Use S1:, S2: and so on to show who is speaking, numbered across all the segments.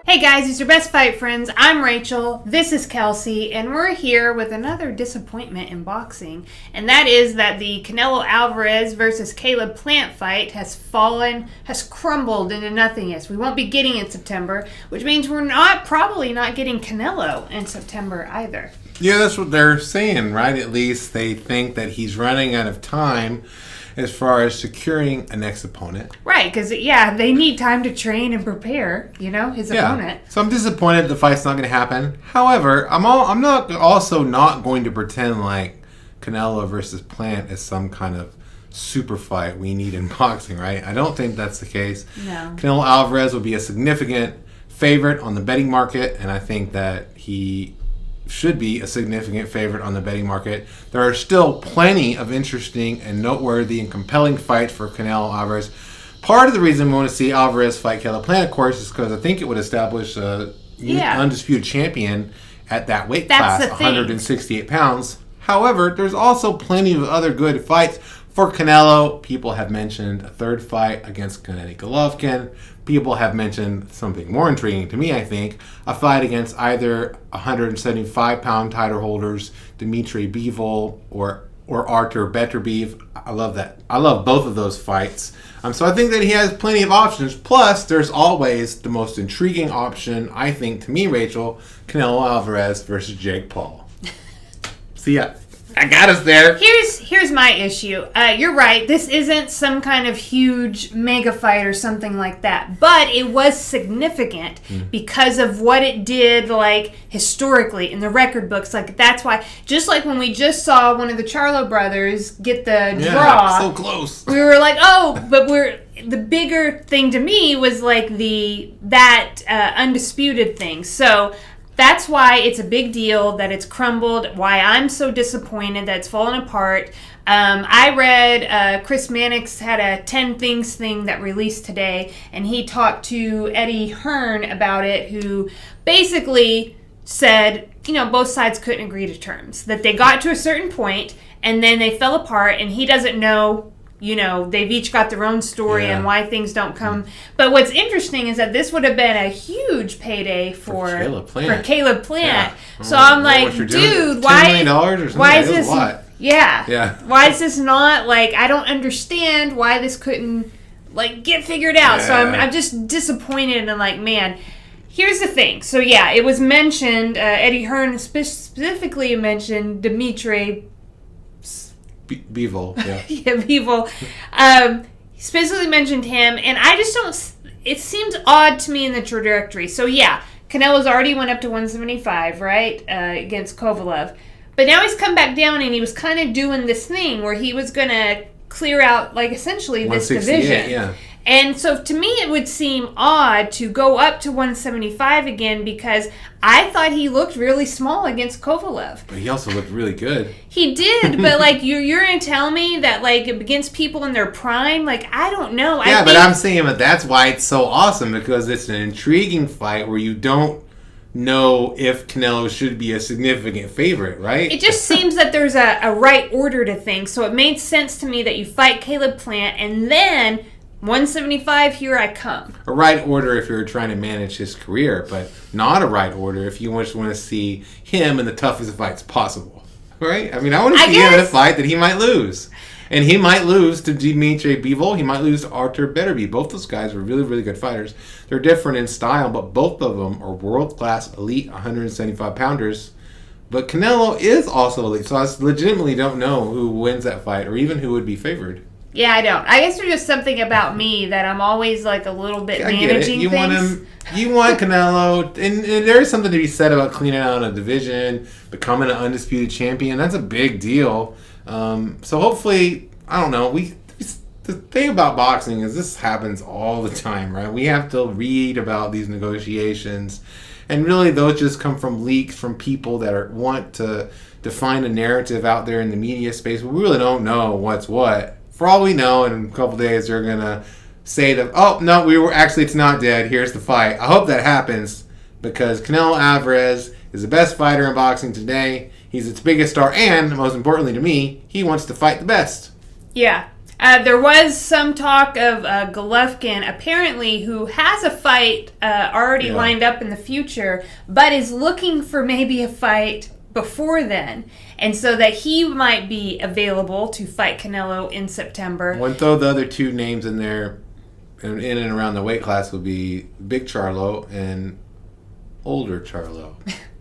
S1: Hey guys, it's your best fight friends. I'm Rachel. This is Kelsey, and we're here with another disappointment in boxing, and that is that the Canelo Alvarez versus Caleb Plant fight has crumbled into nothingness. We won't be getting it in September, which means we're probably not getting Canelo in September either.
S2: Yeah, that's what they're saying, right? At least they think that he's running out of time as far as securing a next opponent.
S1: Right, because, they need time to train and prepare, his opponent.
S2: So I'm disappointed the fight's not going to happen. However, I'm also not going to pretend like Canelo versus Plant is some kind of super fight we need in boxing, right? I don't think that's the case.
S1: No.
S2: Canelo Alvarez will be a significant favorite on the betting market, and I think that he should be a significant favorite on the betting market. There are still plenty of interesting and noteworthy and compelling fights for Canelo Alvarez. Part of the reason we want to see Alvarez fight Caleb Plant, of course, is because I think it would establish a undisputed champion at that weight class, 168 pounds. However, there's also plenty of other good fights for Canelo. People have mentioned a third fight against Gennady Golovkin. People have mentioned something more intriguing to me, I think, a fight against either 175-pound title holders, Dimitri Bivol or Artur Beterbiev. I love that. I love both of those fights. So I think that he has plenty of options. Plus, there's always the most intriguing option, I think, to me, Rachel, Canelo Alvarez versus Jake Paul. See ya. I got us there.
S1: Here's my issue. You're right. This isn't some kind of huge mega fight or something like that. But it was significant because of what it did, historically in the record books. That's why, just like when we just saw one of the Charlo brothers get the draw.
S2: So close.
S1: We were like, the bigger thing to me was that undisputed thing. So that's why it's a big deal that it's crumbled, why I'm so disappointed that it's fallen apart. I read Chris Mannix had a 10 Things thing that released today, and he talked to Eddie Hearn about it, who basically said, both sides couldn't agree to terms, that they got to a certain point, and then they fell apart, and he doesn't know. They've each got their own story and why things don't come. But what's interesting is that this would have been a huge payday for Caleb Plant.
S2: Yeah.
S1: So I'm like, dude, why?
S2: $10 million or something?
S1: Why is this?
S2: A lot.
S1: Yeah. Why is this not I don't understand why this couldn't get figured out. Yeah. So I'm just disappointed and man. Here's the thing. So it was mentioned. Eddie Hearn specifically mentioned Dimitri
S2: Bivol,
S1: Bivol. Specifically mentioned him, and I just don't. It seems odd to me in the trajectory. So Canelo's already went up to 175, right, against Kovalev, but now he's come back down, and he was kind of doing this thing where he was going to clear out, essentially this division.
S2: Yeah.
S1: And so to me, it would seem odd to go up to 175 again because I thought he looked really small against Kovalev.
S2: But he also looked really good.
S1: He did, but you're going to tell me that against people in their prime, I don't know.
S2: But I'm saying that that's why it's so awesome, because it's an intriguing fight where you don't know if Canelo should be a significant favorite, right?
S1: It just seems that there's a right order to things. So it made sense to me that you fight Caleb Plant and then 175, here I come.
S2: A right order if you're trying to manage his career, but not a right order if you just want to see him in the toughest fights possible. Right? I want to see him in a fight that he might lose. And he might lose to Dimitri Bivol. He might lose to Artur Beterbiev. Both those guys are really, really good fighters. They're different in style, but both of them are world-class, elite 175-pounders. But Canelo is also elite, so I legitimately don't know who wins that fight or even who would be favored.
S1: Yeah, I don't. I guess there's just something about me that I'm always a little bit managing
S2: you
S1: things.
S2: You want Canelo, and there is something to be said about cleaning out a division, becoming an undisputed champion. That's a big deal. So hopefully, I don't know. The thing about boxing is this happens all the time, right? We have to read about these negotiations, and really those just come from leaks from people that want to define a narrative out there in the media space. We really don't know what's what. For all we know, in a couple days, they're going to say that, oh, no, it's not dead. Here's the fight. I hope that happens because Canelo Alvarez is the best fighter in boxing today. He's its biggest star, and most importantly to me, he wants to fight the best.
S1: Yeah. There was some talk of Golovkin, apparently, who has a fight already lined up in the future, but is looking for maybe a fight before then. And so that he might be available to fight Canelo in September.
S2: One throw the other two names in there, in and around the weight class, would be Big Charlo and Older Charlo.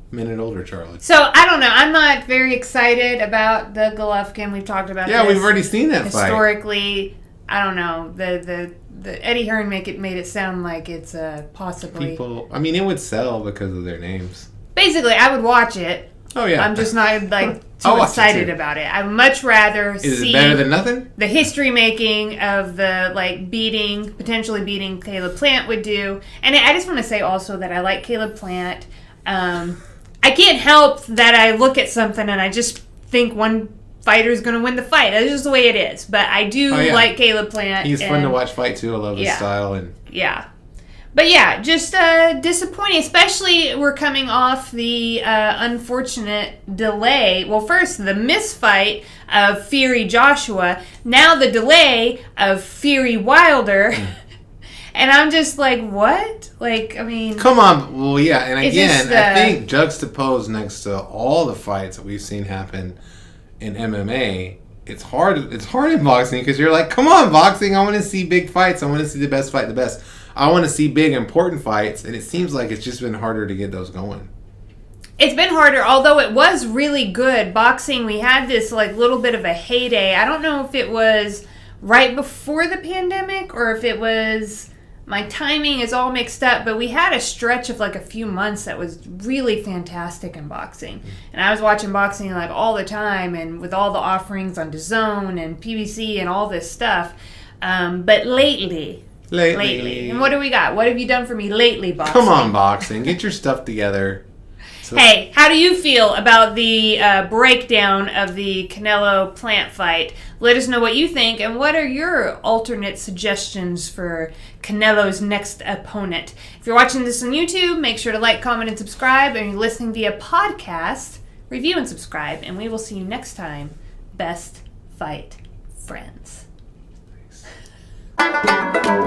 S2: Minute older Charlo.
S1: So, I don't know. I'm not very excited about the Golovkin. We've talked about this.
S2: Yeah, we've already seen that fight.
S1: Historically, I don't know. The Eddie Hearn made it sound like it's possibly...
S2: it would sell because of their names.
S1: Basically, I would watch it.
S2: Oh, yeah.
S1: I'm just not, too excited about it. I'd much rather see...
S2: Is it better than nothing?
S1: The history-making of the, potentially beating Caleb Plant would do. And I just want to say also that I like Caleb Plant. I can't help that I look at something and I just think one fighter is going to win the fight. That's just the way it is. But I do like Caleb Plant.
S2: He's fun to watch fight, too. I love his style.
S1: Yeah. But yeah, just disappointing. Especially we're coming off the unfortunate delay. Well, first, the misfight of Fury Joshua. Now the delay of Fury Wilder. And I'm just like, what?
S2: Come on. Well, yeah. And again, I think juxtaposed next to all the fights that we've seen happen in MMA, it's hard in boxing because you're like, come on, boxing. I want to see big fights. I want to see the best fight the best. I want to see big, important fights. And it seems like it's just been harder to get those going.
S1: It's been harder, although it was really good. Boxing, we had this little bit of a heyday. I don't know if it was right before the pandemic or if it was... My timing is all mixed up, but we had a stretch of a few months that was really fantastic in boxing. And I was watching boxing all the time and with all the offerings on DAZN and PBC and all this stuff. But lately. And what do we got? What have you done for me lately, boxing?
S2: Come on, boxing. Get your stuff together.
S1: Hey, how do you feel about the breakdown of the Canelo Plant fight? Let us know what you think, and what are your alternate suggestions for Canelo's next opponent? If you're watching this on YouTube, make sure to like, comment, and subscribe. And if you're listening via podcast, review and subscribe. And we will see you next time. Best fight friends.
S2: Nice.